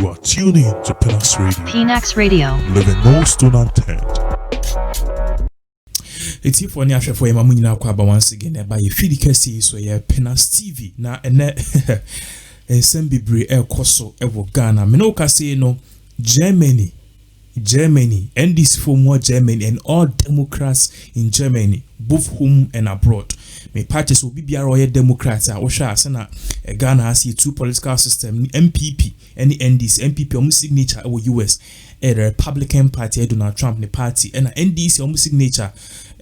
You are tuning to Pinax Radio. Pinax Radio. Living no stone unturned. It's here for Nyasha for Mamina Kwaba once again by a feed case so yeah Pinax TV. Now and Sembibre El Coso Evo Ghana. Menoka say no Germany, and this for more Germany and all Democrats in Germany, both home and abroad. May parties will be royal Democrats. Osha Sana Ghana has a two political system, MPP, and the NDC, MPP almost signature or US, the Republican Party, Donald Trump, the party, and NDC almost signature.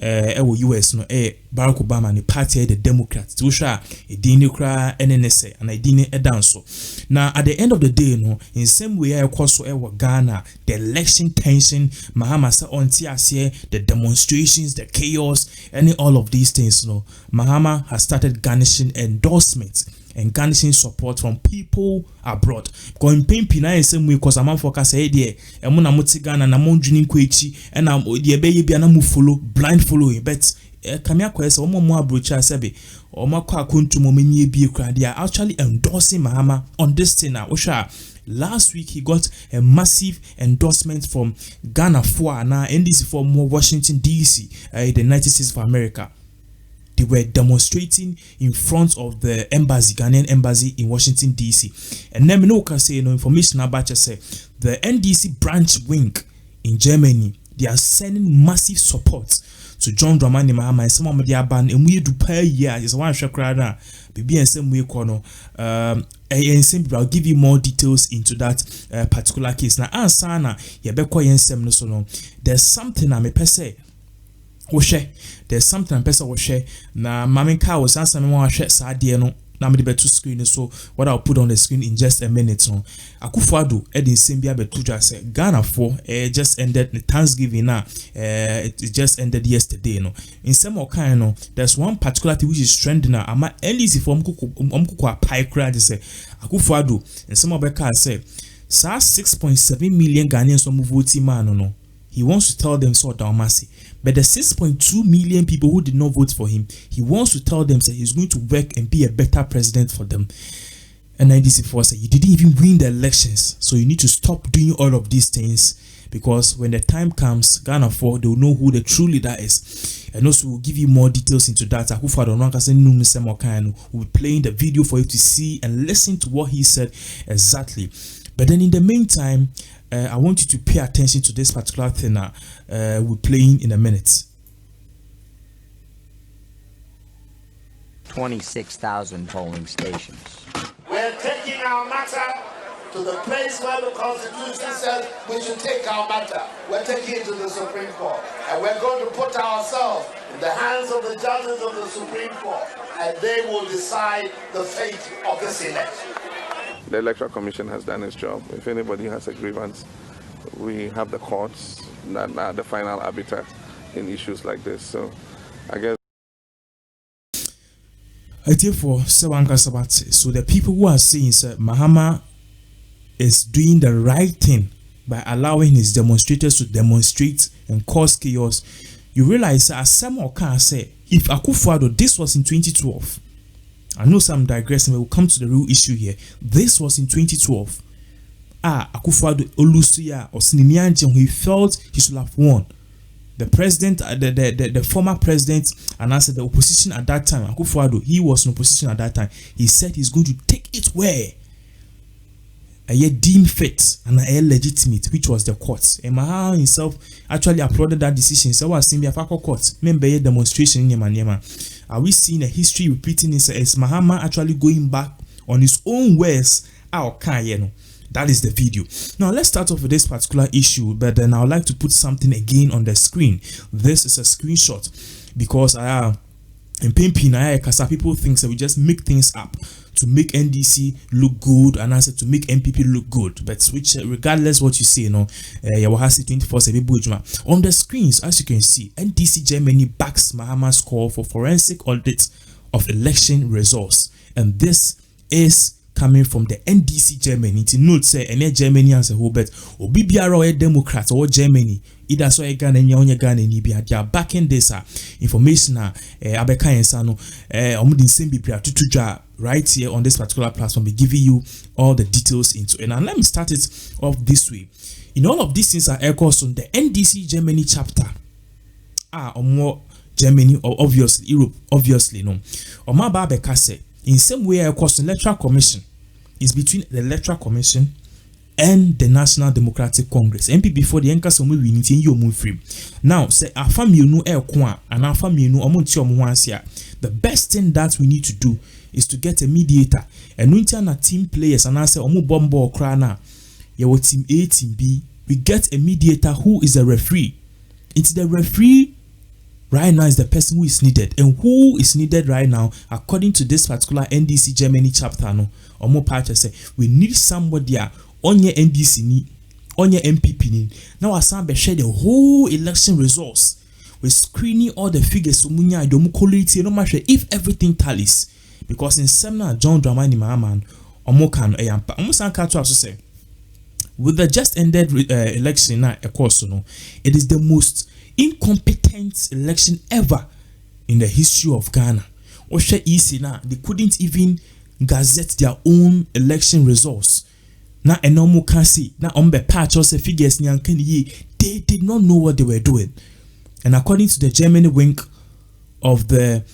US no Barack Obama ni party the Democrats to sha e dini kra NNSA and I dini edanso. Now at the end of the day no in same way I so Ghana the election tension Mahama sa on here the demonstrations the chaos and all of these things no Mahama has started garnishing endorsements and garnishing support from people abroad. Going pain pina in same way because I'm focus say there and mona mutigana na mon dreaming kwechi and am the ebe bi na mu follow blind following but kamia kwese omo mo abrocha sebe omo kwa kuntu mo menye bi kra they are actually endorsing Mahama on this thing now. Osha last week he got a massive endorsement from Ghana for now NDC for more Washington DC the United States of America. They were demonstrating in front of the embassy, Ghanaian embassy in Washington DC. And then we can say no information about say the NDC branch wing in Germany. They are sending massive support to John Dramani Mahama and some of their band. And we do per year. It's one shakrana. Maybe in some way, I'll give you more details into that particular case. Now, Ansana, there's something I may per se. There's something I'm person will share. Na Maminka was answering me one share Sadia no. Na me better screen so what I'll put on the screen in just a minute no. Akufo-Addo Edin Simbia betuja say Ghana for just ended the Thanksgiving now. It just ended yesterday no. In some kind no, there's one particular thing which is trending now. Ama NDC for umkuku pie crowd say Akufo-Addo and some of the say sa 6.7 million Ghanaians some voting man no. He wants to tell them so Dalmasi. But the 6.2 million people who did not vote for him, he wants to tell them that he's going to work and be a better president for them. And NDC4 said, you didn't even win the elections, so you need to stop doing all of these things because when the time comes, Ghana 4, they'll know who the true leader is. And also, we'll give you more details into that. We'll be playing the video for you to see and listen to what he said exactly. But then in the meantime, I want you to pay attention to this particular thing we're playing in a minute. 26,000 polling stations. We're taking our matter to the place where the Constitution says we should take our matter. We're taking it to the Supreme Court. And we're going to put ourselves in the hands of the judges of the Supreme Court. And they will decide the fate of this election. The Electoral Commission has done its job. If anybody has a grievance, we have the courts that are the final arbiter in issues like this. So, I guess. So the people who are saying that Mahama is doing the right thing by allowing his demonstrators to demonstrate and cause chaos, you realize that someone can say, if Akufo-Addo, this was in 2012. I know some digressing, but we'll come to the real issue here. This was in 2012. Akufo-Addo Oluseya or Sinimianji, he felt he should have won. The president, the former president, and I said the opposition at that time, Akufo-Addo, he was in opposition at that time. He said he's going to take it where a year deemed fit and a legitimate, which was the courts. And Mahama himself actually applauded that decision. So I was saying, court, remember demonstration in Yemen. Are we seeing a history repeating this? Is Mahama actually going back on his own words? That is the video. Now let's start off with this particular issue, but then I would like to put something again on the screen. This is a screenshot because in Pinax, people think that we just make things up to make NDC look good and I said to make MPP look good, but which regardless what you say, you know, Yawahasi 24/7 on the screens, as you can see, NDC Germany backs Mahama's call for forensic audit of election results, and this is coming from the NDC Germany. To note say any Germany as a whole, but obi biara or Democrat or Germany, either so Ghana or Ghana ni bi they are backing this information abeka yensano omudin sembi bia tutuja right here on this particular platform, be giving you all the details into it. And let me start it off this way. In all of these things are echoes on the NDC Germany chapter. Or more Germany or obviously Europe, obviously no. Or my babeka say in same way echoes the Electoral Commission is between the Electoral Commission and the National Democratic Congress. MP before the Enka Somu we need you move free. Now say our family no kwa and our family no omunti omuansia. The best thing that we need to do is to get a mediator. And we na team players and I say omu bombo or krana. Your team A, team B. We get a mediator who is a referee. It's the referee right now is the person who is needed, and who is needed right now according to this particular NDC Germany chapter. No, omo patch say we need somebody on your NDC ni, on your MPP ni. Now asan share the whole election results. We screening all the figures so munya idomu quality no matter if everything tallies, because in seminar John Dramani Mahama omo kan eyampa omo san ka to say with the just ended election now of course no, it is the most incompetent election ever in the history of Ghana. Osha easy now, they couldn't even gazette their own election results. Now a normal can see now on the patch or figures they did not know what they were doing. And according to the Germany wing of the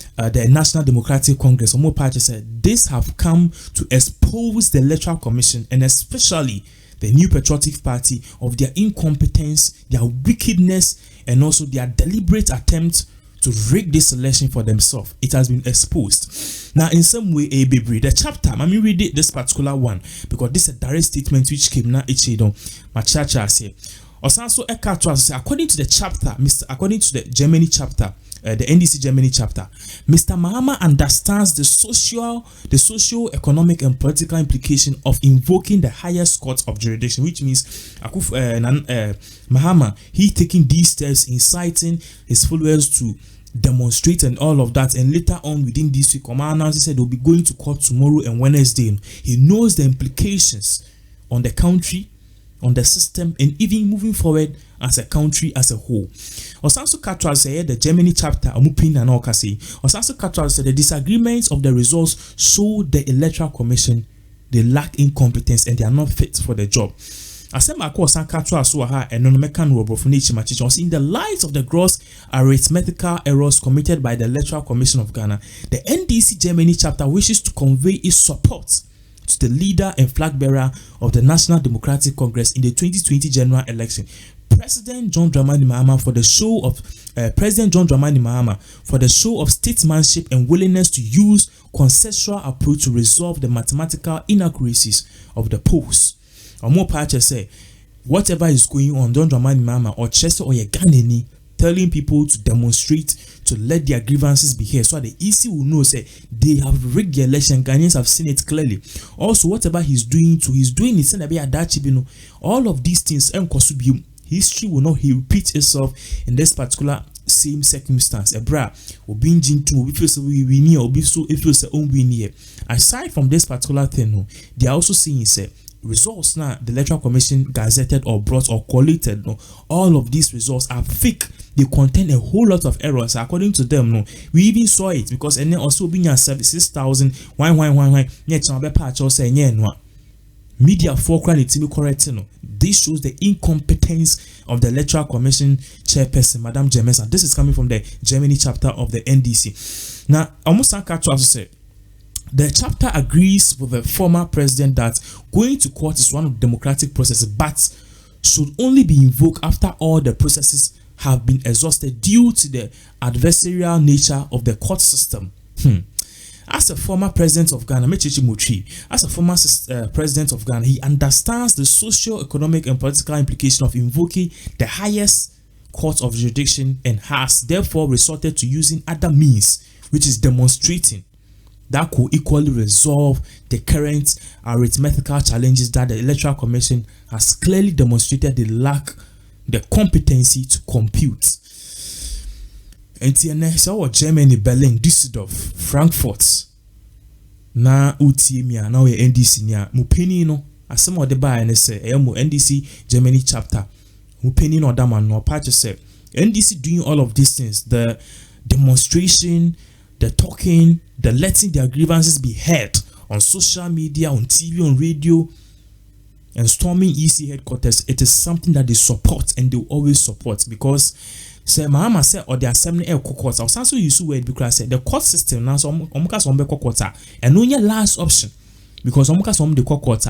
National Democratic Congress, Omo Party said this have come to expose the Electoral Commission and especially the New Patriotic Party of their incompetence, their wickedness, and also their deliberate attempt to rig this election for themselves. It has been exposed. Now, in some way, the chapter, let me read this particular one because this is a direct statement which came now. My church say, according to the chapter, according to the Germany chapter, the NDC Germany chapter, Mr. Mahama understands the socio-economic and political implication of invoking the highest court of jurisdiction, which means Mahama, he taking these steps, inciting his followers to demonstrate and all of that, and later on within this week, Omar he said they'll be going to court tomorrow and Wednesday. He knows the implications on the country, on the system, and even moving forward as a country as a whole. Osanso Katral said the Germany chapter Amupin and Okasi. Osanso Katral said the disagreements of the results show the Electoral Commission they lack incompetence and they are not fit for the job. In the light of the gross arithmetical errors committed by the Electoral Commission of Ghana, the NDC Germany chapter wishes to convey its support to the leader and flag bearer of the National Democratic Congress in the 2020 general election, President John Dramani Mahama, for the show of statesmanship and willingness to use consensual approach to resolve the mathematical inaccuracies of the polls. Omo Pache say, whatever is going on, John Dramani Mahama or Chester or Yeganeni telling people to demonstrate, to let their grievances be heard, so that the EC will know say they have rigged the election. Ghanaians have seen it clearly. Also, whatever he's doing it. All of these things, history will not repeat itself in this particular same circumstance. Aside from this particular thing, they are also seeing say results now the Electoral Commission gazetted or brought or collated. All of these results are fake. They contain a whole lot of errors according to them. We even saw it because and then also being 6,000 media for correct. This shows the incompetence of the Electoral Commission chairperson, Madam James, and this is coming from the Germany chapter of the NDC. Now, almost to say the chapter agrees with the former president that going to court is one of the democratic processes, but should only be invoked after all the processes have been exhausted due to the adversarial nature of the court system. As a former president of Ghana, president of Ghana, he understands the socio-economic and political implication of invoking the highest court of jurisdiction and has therefore resorted to using other means, which is demonstrating that could equally resolve the current arithmetical challenges that the Electoral Commission has clearly demonstrated they lack the competency to compute. And so Germany, Berlin, Düsseldorf, Frankfurt, na utie mi a na we NDC ni a mu penny no asem ode ba ne se mu NDC Germany chapter mu penny no da man no patch say NDC doing all of these things, the demonstration, the talking, the letting their grievances be heard on social media, on TV, on radio, and storming EC headquarters, it is something that they support and they will always support because say Mahama said or the assembly court. I was also used to word because I said the court system now so omuka sombe court and only last option because omuka some the court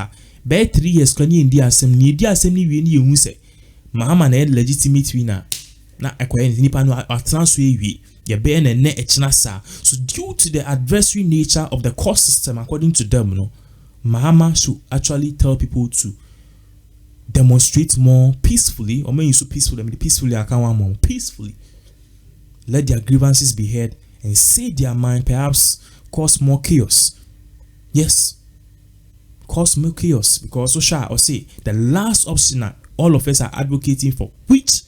be 3 years can in the assembly we ni say Mahama na legitimate winner na ekwaye nipa no transfer wi ye be na ne echina sa. So due to the adversary nature of the court system according to them no, Mahama should actually tell people to demonstrate more peacefully, or when you so peacefully, I mean peacefully I can't want more peacefully. Let their grievances be heard and say their mind, perhaps cause more chaos. Yes, cause more chaos because so shall or say the last option that all of us are advocating for, which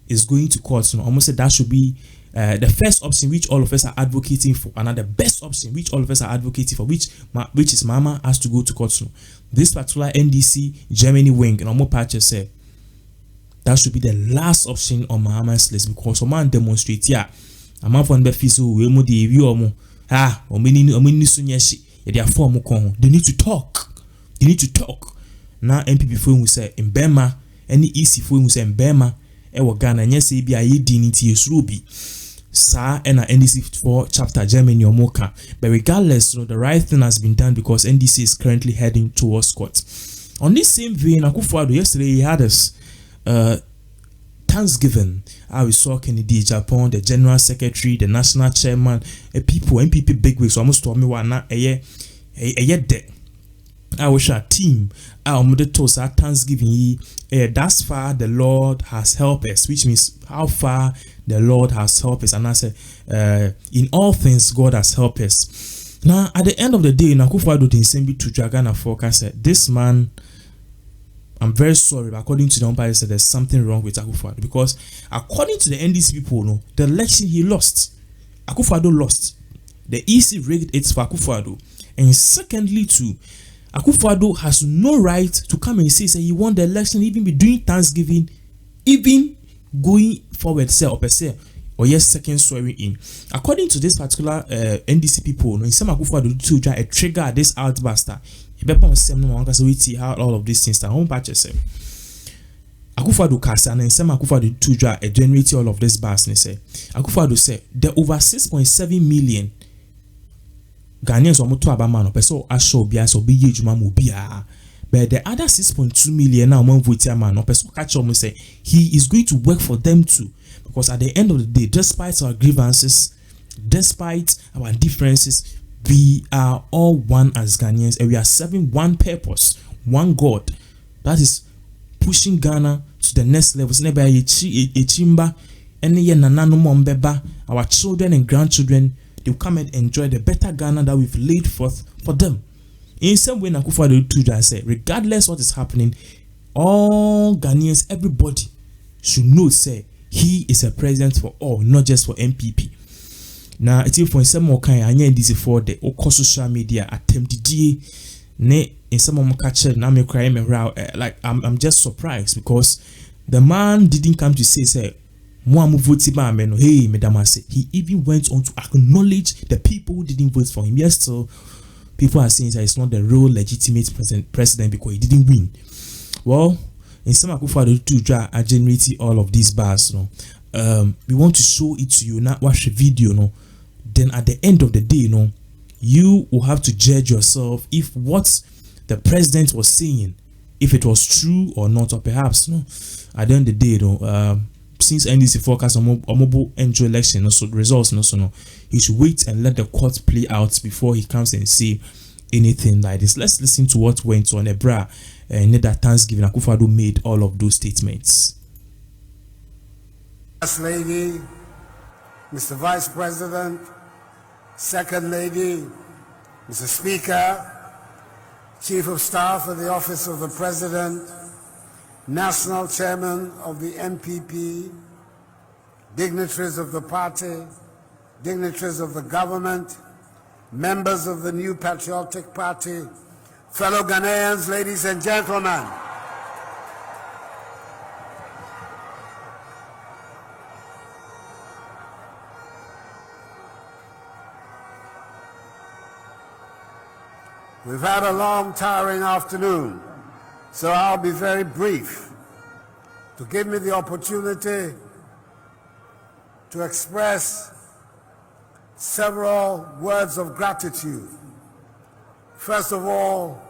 is going to court. So almost said that should be the first option which all of us are advocating for, and the best option which all of us are advocating for, which is Mahama has to go to court. So this particular NDC Germany wing and more patches say that should be the last option on Mahama's list because someone demonstrate here. A man from Befiso, we mo the view or many sunyashi, they are form they need to talk. They need to talk. Now MPP phone will say in Bema, any EC phone will say in Bema, Ghana, and yes, be a dignity is Ruby. Sa and NDC 4 chapter Germany or Mocha. But regardless, the right thing has been done because NDC is currently heading towards court. On this same vein, Akufo-Addo yesterday he had us Thanksgiving. We saw Kennedy Japan, the General Secretary, the National Chairman, people, MPP bigwigs almost told me what not a year dead. I wish our team, our toast our Thanksgiving. Thus far, the Lord has helped us, which means how far the Lord has helped us. And I said, in all things, God has helped us. Now, at the end of the day, Akufo-Addo Tinsembi to Dragana forecast said, this man, I'm very sorry, but according to the umpire, said there's something wrong with Akufo-Addo because according to the NDC people, no, the election he lost, Akufo-Addo lost. The EC rigged it for Akufo-Addo. And secondly, too, Akufo-Addo has no right to come and say he won the election, even be doing Thanksgiving, even going forward, say or per se, or yes, second swearing in. According to this particular NDC people, in some Akufo-Addo to try a trigger this outbuster. How all of these things are home patches. Akufo-Addo Kasa and some Akufo-Addo to try a generate all of this bars. Akufo-Addo said the over 6.7 million Ghanaians are to abamano peso asho bia so be ejuma mo bia, but the other 6.2 million now man vote man no peso catch on say he is going to work for them too because at the end of the day, despite our grievances, despite our differences, we are all one as Ghanaians and we are serving one purpose, one God, that is pushing Ghana to the next levels. Never a chimba any ye nanano mombeba, our children and grandchildren, they will come and enjoy the better Ghana that we've laid forth for them. In some way, Akufo-Addo to say, regardless what is happening, all Ghanaians, everybody should know, say, he is a president for all, not just for MPP. Now, it's for some more kind, I need this for the social media attempt to ne in some of my catcher, now me cry me like I'm just surprised because the man didn't come to say, hey, Madam, he even went on to acknowledge the people who didn't vote for him. Yes, still, people are saying that it's not the real legitimate president because he didn't win. Well, in some Akufo-Addo to try and generate all of these bars, we want to show it to you, not watch a video, Then at the end of the day, you will have to judge yourself if what the president was saying, if it was true or not, or perhaps at the end of the day, since NDC forecast on mobile enjoy election, so the results, he should wait and let the court play out before he comes and say anything like this. Let's listen to what went on. Ebra and that Thanksgiving, Akufo-Addo made all of those statements. First Lady, Mr. Vice President, Second Lady, Mr. Speaker, Chief of Staff of the Office of the President, National Chairman of the MPP, dignitaries of the party, dignitaries of the government, members of the New Patriotic Party, fellow Ghanaians, ladies and gentlemen. We've had a long, tiring afternoon, so I'll be very brief to give me the opportunity to express several words of gratitude. First of all,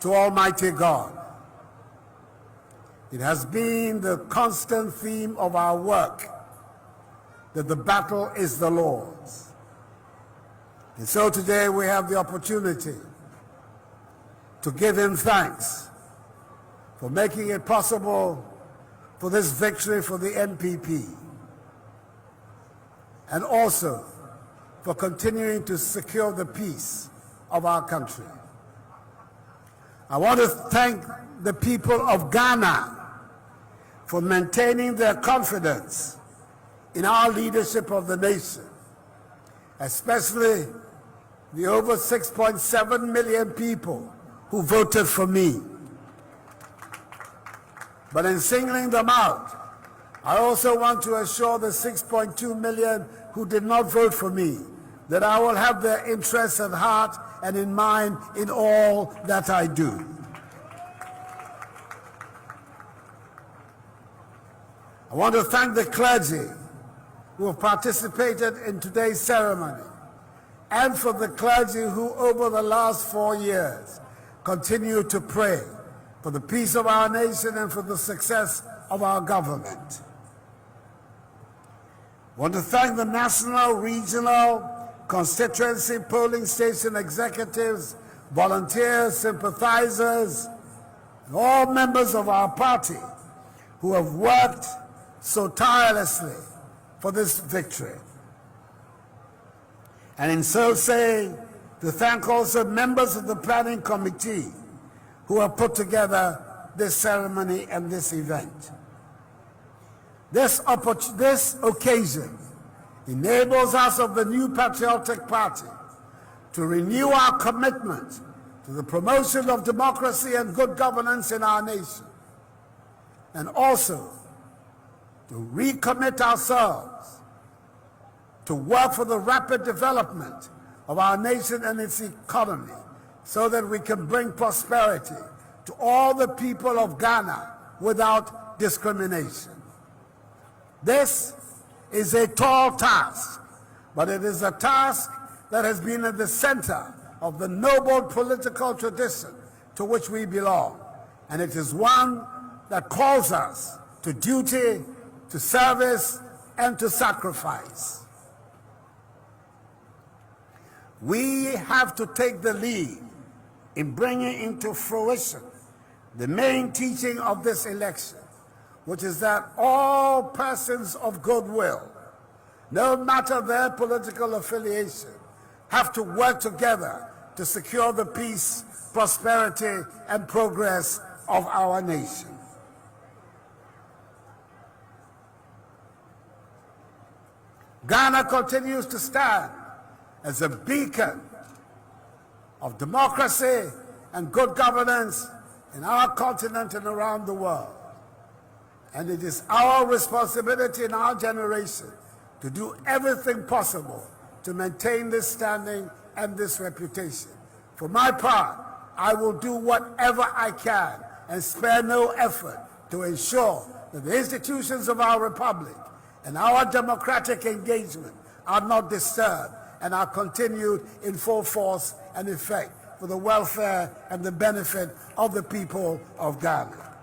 to Almighty God. It has been the constant theme of our work that the battle is the Lord's. And so today we have the opportunity to give him thanks for making it possible for this victory for the NPP, and also for continuing to secure the peace of our country. I want to thank the people of Ghana for maintaining their confidence in our leadership of the nation, especially the over 6.7 million people who voted for me. But in singling them out, I also want to assure the 6.2 million who did not vote for me that I will have their interests at heart and in mind in all that I do. I want to thank the clergy who have participated in today's ceremony, and for the clergy who over the last 4 years continue to pray for the peace of our nation and for the success of our government. I want to thank the national, regional, constituency polling station executives, volunteers, sympathizers, and all members of our party who have worked so tirelessly for this victory. And in so saying, to thank also members of the planning committee who have put together this ceremony and this event. This occasion enables us of the New Patriotic Party to renew our commitment to the promotion of democracy and good governance in our nation, and also to recommit ourselves to work for the rapid development of our nation and its economy, so that we can bring prosperity to all the people of Ghana without discrimination. This is a tall task, but it is a task that has been at the center of the noble political tradition to which we belong, and it is one that calls us to duty, to service, and to sacrifice. We have to take the lead in bringing into fruition the main teaching of this election, which is that all persons of goodwill, no matter their political affiliation, have to work together to secure the peace, prosperity, and progress of our nation. Ghana continues to stand as a beacon of democracy and good governance in our continent and around the world. And it is our responsibility in our generation to do everything possible to maintain this standing and this reputation. For my part, I will do whatever I can and spare no effort to ensure that the institutions of our republic and our democratic engagement are not disturbed and are continued in full force and effect for the welfare and the benefit of the people of Ghana.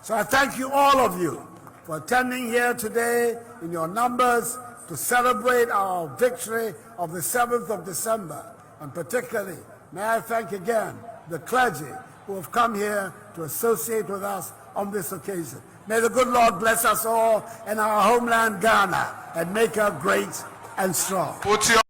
So I thank you, all of you, for attending here today in your numbers to celebrate our victory of the 7th of December. And particularly, may I thank again the clergy who have come here to associate with us on this occasion. May the good Lord bless us all and our homeland Ghana and make her great and strong.